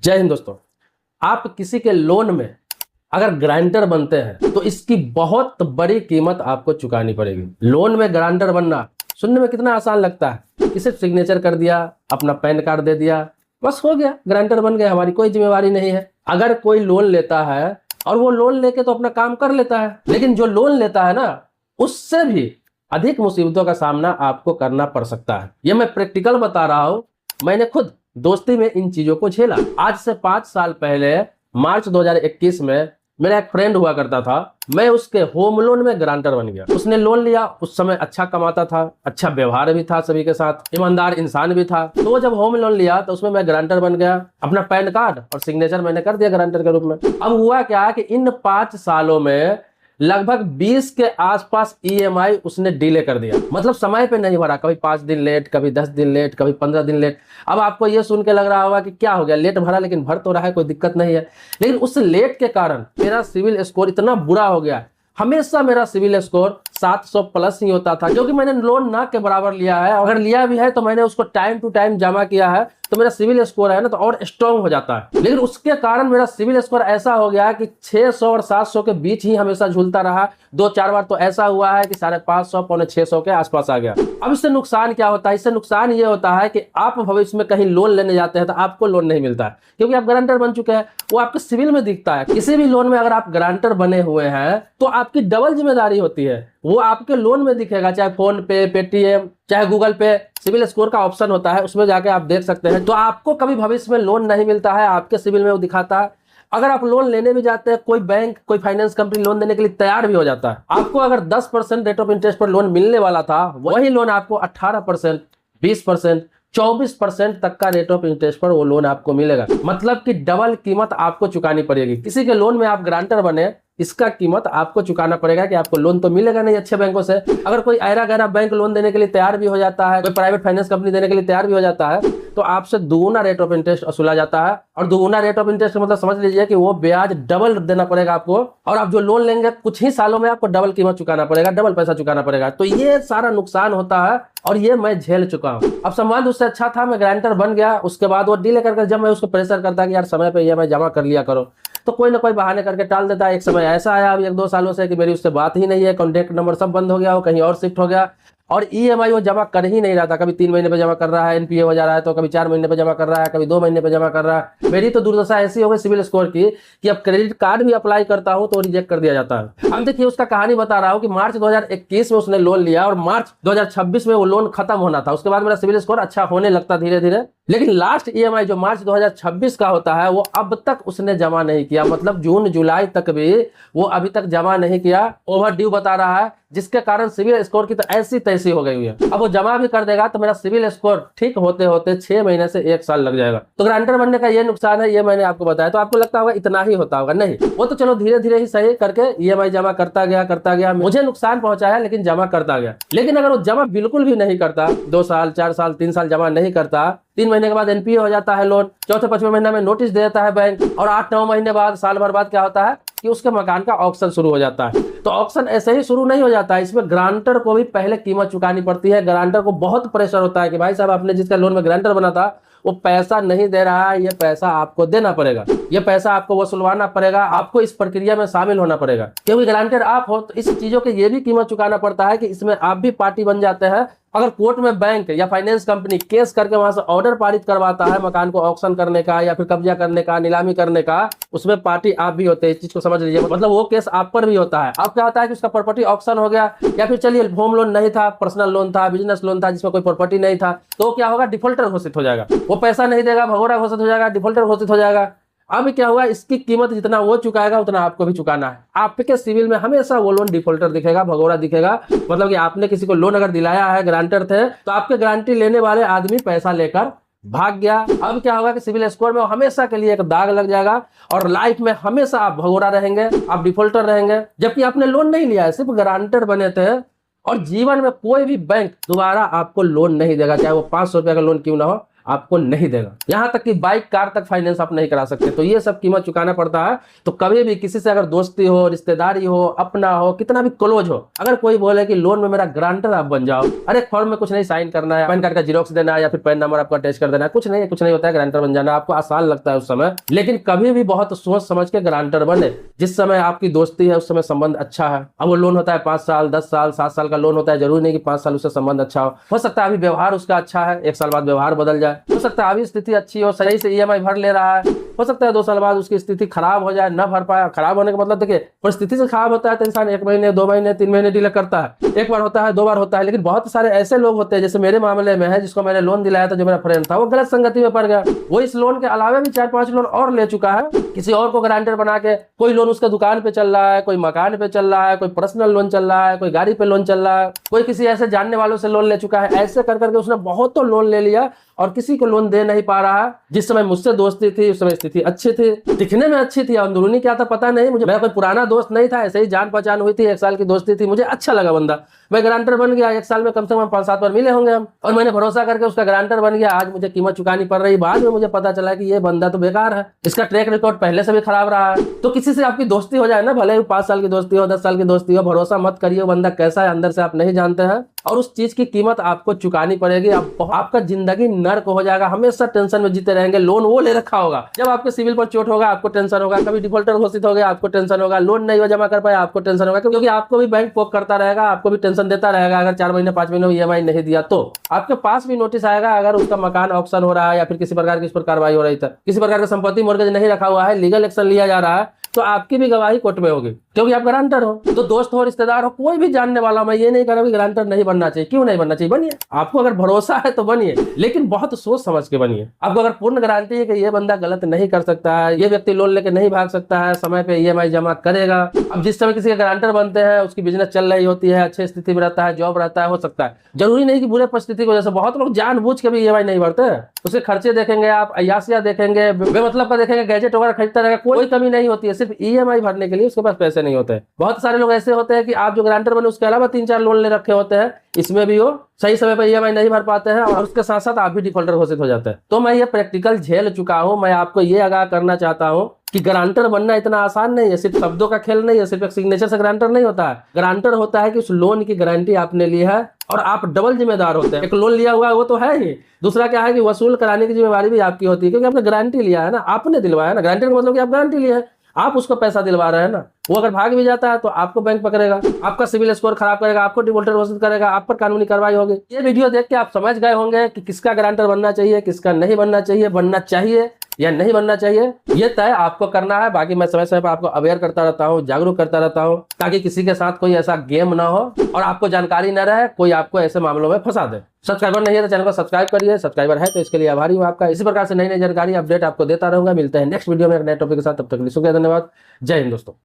जय हिंद दोस्तों। आप किसी के लोन में अगर गारंटर बनते हैं तो इसकी बहुत बड़ी कीमत आपको चुकानी पड़ेगी। लोन में गारंटर बनना सुनने में कितना आसान लगता है कि सिर्फ सिग्नेचर कर दिया, अपना पैन कार्ड दे दिया, बस हो गया, गारंटर बन गए, हमारी कोई जिम्मेवारी नहीं है। अगर कोई लोन लेता है और वो लोन लेके तो अपना काम कर लेता है, लेकिन जो लोन लेता है ना, उससे भी अधिक मुसीबतों का सामना आपको करना पड़ सकता है। ये मैं प्रैक्टिकल बता रहा हूं, मैंने खुद दोस्ती में इन चीजों को झेला। आज से 5 साल पहले मार्च 2021 में मेरा एक फ्रेंड हुआ करता था, मैं उसके होम लोन में गारंटर बन गया। उसने लोन लिया, उस समय अच्छा कमाता था, अच्छा व्यवहार भी था, सभी के साथ ईमानदार इंसान भी था। तो वो जब होम लोन लिया तो उसमें मैं गारंटर बन गया। अपना पैन कार्ड और सिग्नेचर मैंने कर दिया गारंटर के रूप में। अब हुआ क्या कि इन 5 सालों में लगभग 20 के आसपास ईएमआई उसने डिले कर दिया, मतलब समय पे नहीं भरा। कभी 5 दिन लेट, कभी 10 दिन लेट, कभी 15 दिन लेट। अब आपको ये सुन के लग रहा होगा कि क्या हो गया, लेट भरा लेकिन भर तो रहा है, कोई दिक्कत नहीं है। लेकिन उस लेट के कारण मेरा सिविल स्कोर इतना बुरा हो गया। हमेशा मेरा सिविल स्कोर 700 प्लस ही होता था, क्योंकि मैंने लोन ना के बराबर लिया है। अगर लिया भी है तो मैंने उसको टाइम टू टाइम जमा किया है, तो मेरा सिविल स्कोर है ना तो और स्ट्रॉन्ग हो जाता है। लेकिन उसके कारण मेरा सिविल स्कोर ऐसा हो गया कि 600 और 700 के बीच ही हमेशा झूलता रहा। 2-4 बार तो ऐसा हुआ है कि 550 पौने 600 के आसपास आ गया। अब इससे नुकसान क्या होता है? इससे नुकसान ये होता है कि आप भविष्य में कहीं लोन लेने जाते हैं तो आपको लोन नहीं मिलता है, क्योंकि आप गारंटर बन चुके हैं। वो आपके सिविल में दिखता है। किसी भी लोन में अगर आप गारंटर बने हुए हैं तो आपकी डबल जिम्मेदारी होती है। वो आपके लोन में दिखेगा, चाहे फोन पे, पेटीएम, चाहे गूगल पे। सिविल स्कोर का ऑप्शन होता है, उसमें जाके आप देख सकते हैं। तो आपको कभी भविष्य में लोन नहीं मिलता है, आपके सिविल में वो दिखाता है। अगर आप लोन लेने भी जाते हैं, कोई बैंक, कोई फाइनेंस कंपनी लोन देने के लिए तैयार भी हो जाता है। आपको अगर 10% रेट ऑफ इंटरेस्ट पर लोन मिलने वाला था, वही लोन आपको 18%, 20%, 24% तक का रेट ऑफ इंटरेस्ट पर वो लोन आपको मिलेगा। मतलब कि डबल कीमत आपको चुकानी पड़ेगी। किसी के लोन में आप गारंटर बने, इसका कीमत आपको चुकाना पड़ेगा कि आपको लोन तो मिलेगा नहीं अच्छे बैंकों से। अगर कोई ऐरा गैरा बैंक लोन देने के लिए तैयार भी हो जाता है, कोई प्राइवेट फाइनेंस कंपनी देने के लिए तैयार भी हो जाता है, तो आपसे दुगुना रेट ऑफ इंटरेस्ट वसूला जाता है। और दुगुना रेट ऑफ इंटरेस्ट मतलब समझ लीजिए कि वो ब्याज डबल देना पड़ेगा आपको। और आप जो लोन लेंगे कुछ ही सालों में आपको डबल कीमत चुकाना पड़ेगा, डबल पैसा चुकाना पड़ेगा। तो ये सारा नुकसान होता है और ये मैं झेल चुका हूं। अब संबंध उससे अच्छा था, मैं गारंटर बन गया। उसके बाद वो डीले करके जब मैं उसको प्रेशर करता कि यार समय पे ईएमआई जमा कर लिया करो, तो कोई ना कोई बहाने करके टाल देता है। एक समय ऐसा आया अभी 1-2 सालों से कि मेरी उससे बात ही नहीं है, कॉन्टेक्ट नंबर सब बंद हो गया, वो कहीं और शिफ्ट हो गया और ईएमआई वो जमा कर ही नहीं रहा था। कभी 3 महीने पे जमा कर रहा है, एनपीए हो जा रहा है, तो कभी 4 महीने पे जमा कर रहा है, कभी 2 महीने पे जमा कर रहा है। मेरी तो दुर्दशा ऐसी हो गई सिविल स्कोर की कि अब क्रेडिट कार्ड भी अप्लाई करता हूं तो रिजेक्ट कर दिया जाता है। अब देखिए उसका कहानी बता रहा हूं कि मार्च 2021 में उसने लोन लिया और मार्च 2026 में वो लोन खत्म होना था। उसके बाद मेरा सिविल स्कोर अच्छा होने लगता धीरे धीरे। लेकिन लास्ट ईएमआई जो मार्च 2026 का होता है वो अब तक उसने जमा नहीं किया। मतलब जून जुलाई तक भी वो अभी तक जमा नहीं किया, ओवर ड्यू बता रहा है, जिसके कारण सिविल स्कोर की तो ऐसी तैसी हो गई हुई है। अब वो जमा भी कर देगा तो मेरा सिविल स्कोर ठीक होते होते 6 महीने से 1 साल लग जाएगा। तो गारंटर बनने का ये नुकसान है, ये मैंने आपको बताया। तो आपको लगता होगा इतना ही होता होगा, नहीं, वो तो चलो धीरे धीरे ही सही करके ईएमआई जमा करता गया, मुझे नुकसान पहुंचाया लेकिन जमा करता गया। लेकिन अगर वो जमा बिल्कुल भी नहीं करता, 2 साल 4 साल 3 साल जमा नहीं करता, 3 महीने के बाद एनपीए हो जाता है लोन, चौथे 5वें महीने में नोटिस दे देता है बैंक, और 8-9 महीने बाद, साल भर बाद क्या होता है कि उसके मकान का ऑक्शन शुरू हो जाता है। तो ऑक्शन ऐसे ही शुरू नहीं हो जाता है, इसमें गारंटर को भी पहले कीमत चुकानी पड़ती है। गारंटर को बहुत प्रेशर होता है कि भाई साहब आपने जिसका लोन में गारंटर बना था वो पैसा नहीं दे रहा है, ये पैसा आपको देना पड़ेगा, ये पैसा आपको वसूलवाना पड़ेगा, आपको इस प्रक्रिया में शामिल होना पड़ेगा। क्योंकि गारंटर आप हो तो इस चीजों के ये भी कीमत चुकाना पड़ता है कि इसमें आप भी पार्टी बन जाते हैं। अगर कोर्ट में बैंक या फाइनेंस कंपनी केस करके वहां से ऑर्डर पारित करवाता है मकान को ऑक्शन करने का या फिर कब्जा करने का, नीलामी करने का, उसमें पार्टी आप भी होते हैं। इस चीज को समझ लीजिए, मतलब वो केस आप पर भी होता है। अब क्या होता है कि उसका प्रॉपर्टी ऑक्शन हो गया, या फिर चलिए होम लोन नहीं था, पर्सनल लोन था, बिजनेस लोन था जिसमें कोई प्रॉपर्टी नहीं था, तो क्या होगा, डिफॉल्टर घोषित हो जाएगा। वो पैसा नहीं देगा, भगोड़ा घोषित हो जाएगा, डिफॉल्टर घोषित हो जाएगा। अब क्या हुआ, इसकी कीमत जितना वो चुकाएगा उतना आपको भी चुकाना है। आपके सिविल में हमेशा वो लोन डिफॉल्टर दिखेगा, भगोड़ा दिखेगा। मतलब कि आपने किसी को लोन अगर दिलाया है, गारंटर थे, तो आपके गारंटी लेने वाले आदमी पैसा लेकर भाग गया। अब क्या होगा कि सिविल स्कोर में हमेशा के लिए एक दाग लग जाएगा और लाइफ में हमेशा आप भगोड़ा रहेंगे, आप डिफॉल्टर रहेंगे, जबकि आपने लोन नहीं लिया है, सिर्फ गारंटर बने थे। और जीवन में कोई भी बैंक दोबारा आपको लोन नहीं देगा, चाहे वो 500 रुपए का लोन क्यों ना हो। आपको नहीं देगा। यहां तक कि बाइक कार तक फाइनेंस आप नहीं करा सकते। तो ये सब कीमत चुकाना पड़ता है। तो कभी भी किसी से अगर दोस्ती हो, रिश्तेदारी हो, अपना हो, कितना भी क्लोज हो, अगर कोई बोले कि लोन में मेरा गारंटर आप बन जाओ, अरे फॉर्म में कुछ नहीं साइन करना है, पैन कार्ड का जीरोक्स देना है या फिर पैन नंबर आपका अटैच कर देना है, कुछ नहीं होता है गारंटर बन जाना। आपको आसान लगता है उस समय, लेकिन कभी भी बहुत सोच समझ के गारंटर बने। जिस समय आपकी दोस्ती है उस समय संबंध अच्छा है। अब वो लोन होता है 5 साल 10 साल 7 साल का लोन होता है, जरूरी नहीं कि 5 साल उससे संबंध अच्छा हो सकता है अभी व्यवहार उसका अच्छा है, 1 साल बाद व्यवहार बदल जाए, हो सकता है अभी स्थिति अच्छी हो, सही से ईएमआई भर ले रहा है, हो सकता है 2 साल बाद उसकी स्थिति खराब हो जाए, न भर पाया। खराब होने का मतलब देखिए, परिस्थिति से खराब होता है तो इंसान 1 महीने 2 महीने 3 महीने डिले करता है, एक बार होता है 2 बार होता है। लेकिन बहुत सारे ऐसे लोग होते हैं, जैसे मेरे मामले में है, जिसको मैंने लोन दिलाया था, जो मेरा फ्रेंड था, वो गलत संगति में पड़ गया। वो इस लोन के अलावा भी 4-5 लोन और ले चुका है, किसी और को गारंटर बना के। कोई लोन उसका दुकान पे चल रहा है, कोई मकान पे चल रहा है, कोई पर्सनल लोन चल रहा है, कोई गाड़ी पे लोन चल रहा है, कोई किसी ऐसे जानने वालों से लोन ले चुका है। ऐसे कर करके उसने बहुत तो लोन ले लिया और किसी को लोन दे नहीं पा रहा है। जिस समय मुझसे दोस्ती थी उस समय स्थिति अच्छी थी, दिखने में अच्छी थी, अंदरूनी क्या था पता नहीं मुझे। मेरा कोई पुराना दोस्त नहीं था, ऐसे ही जान पहचान हुई थी, 1 साल की दोस्ती थी, मुझे अच्छा लगा बंदा, मैं गारंटर बन गया। 1 साल में कम से कम 5-7 बार मिले होंगे हम, और मैंने भरोसा करके उसका गारंटर बन गया। आज मुझे कीमत चुकानी पड़ रही। बाद में मुझे पता चला कि ये बंदा तो बेकार है, इसका ट्रैक रिकॉर्ड पहले से भी खराब रहा है। तो किसी से आपकी दोस्ती हो जाए ना, भले ही 5 साल की दोस्ती हो, 10 साल की दोस्ती हो, भरोसा मत करिए। बंदा कैसा है अंदर से आप नहीं जानते हैं, और उस चीज की कीमत आपको चुकानी पड़ेगी। आपका जिंदगी नर्क हो जाएगा, हमेशा टेंशन में जीते रहेंगे। लोन वो ले रखा होगा, जब आपके सिविल पर चोट होगा आपको टेंशन होगा, कभी डिफॉल्टर घोषित हो गया आपको टेंशन होगा, लोन नहीं हो जमा कर पाए आपको टेंशन होगा, क्योंकि आपको भी बैंक पोक करता रहेगा, आपको भी टेंशन देता रहेगा। अगर 4 महीने 5 महीने ईएमआई नहीं दिया तो आपके पास भी नोटिस आएगा। अगर उसका मकान ऑक्शन हो रहा है या फिर किसी प्रकार की उस पर कार्रवाई हो रही है, किसी प्रकार का संपत्ति मॉर्गेज नहीं रखा हुआ है, लीगल एक्शन लिया जा रहा है, तो आपकी भी गवाही कोर्ट में होगी, क्योंकि आप गारंटर हो। तो दोस्त हो, रिश्तेदार हो, कोई भी जानने वाला, मैं ये नहीं कह रहा कि गारंटर नहीं बनना चाहिए। क्यों नहीं बनना चाहिए? बनिए। आपको अगर भरोसा है तो बनिए, लेकिन बहुत सोच समझ के बनिए। आपको अगर पूर्ण गारंटी है कि ये बंदा गलत नहीं कर सकता है, ये व्यक्ति लोन लेके नहीं भाग सकता है, समय पे ईएमआई जमा करेगा। अब जिस समय किसी के गारंटर बनते हैं उसकी बिजनेस चल रही होती है, अच्छी स्थिति में रहता है, जॉब रहता है, हो सकता है, जरूरी नहीं कि बुरे परिस्थिति की वजह से। बहुत लोग जानबूझ के भी ईएमआई नहीं भरते, उसके खर्चे देखेंगे आप, अय्यासियां देखेंगे, बेमतलब का देखेंगे, गैजेट वगैरह खरीदता रहेगा, कोई कमी नहीं होती है, सिर्फ ईएमआई भरने के लिए उसके पास पैसे नहीं होते। बहुत सारे लोग ऐसे होते हैं कि आप जो गारंटर बने उसके अलावा 3-4 लोन ले रखे होते हैं, इसमें भी वो सही समय पर ईएमआई नहीं भर पाते हैं, और उसके साथ साथ आप भी डिफॉल्टर घोषित हो जाते हैं। तो मैं ये प्रैक्टिकल झेल चुका हूं। मैं आपको ये आगाह करना चाहता हूं कि गारंटर बनना इतना आसान नहीं है, सिर्फ शब्दों का खेल नहीं है, सिर्फ एक सिग्नेचर से गारंटर नहीं होता है। गारंटर होता है कि उस लोन की गारंटी आपने ली है और आप डबल जिम्मेदार होते हैं। एक लोन लिया हुआ है वो तो है ही, दूसरा क्या है कि वसूल कराने की जिम्मेदारी भी आपकी होती है, क्योंकि आपने गारंटी लिया है ना, आपने दिलवाया ना। गारंटी का मतलब कि आप गारंटी लिए है, आप उसको पैसा दिलवा रहे हैं ना। वो अगर भाग भी जाता है तो आपको बैंक पकड़ेगा, आपका सिविल स्कोर खराब करेगा, आपको डिफॉल्टर घोषित करेगा, आप पर कानूनी कार्रवाई होगी। ये वीडियो देख के आप समझ गए होंगे कि किसका गारंटर बनना चाहिए, किसका नहीं बनना चाहिए, बनना चाहिए या नहीं बनना चाहिए, ये तय आपको करना है। बाकी मैं समय समय पर आपको अवेयर करता रहता हूँ, जागरूक करता रहता हूँ, ताकि किसी के साथ कोई ऐसा गेम ना हो और आपको जानकारी न रहे, कोई आपको ऐसे मामलों में फंसा दे। सब्सक्राइबर नहीं है तो चैनल को सब्सक्राइब करिए, सब्सक्राइबर है तो इसके लिए आभारी हूँ आपका। इसी प्रकार से नई नई जानकारी अपडेट आपको देता रहूंगा। मिलते हैं नेक्स्ट वीडियो में एक नए टॉपिक के साथ, तब तक के लिए शुक्रिया, धन्यवाद, जय हिंद दोस्तों।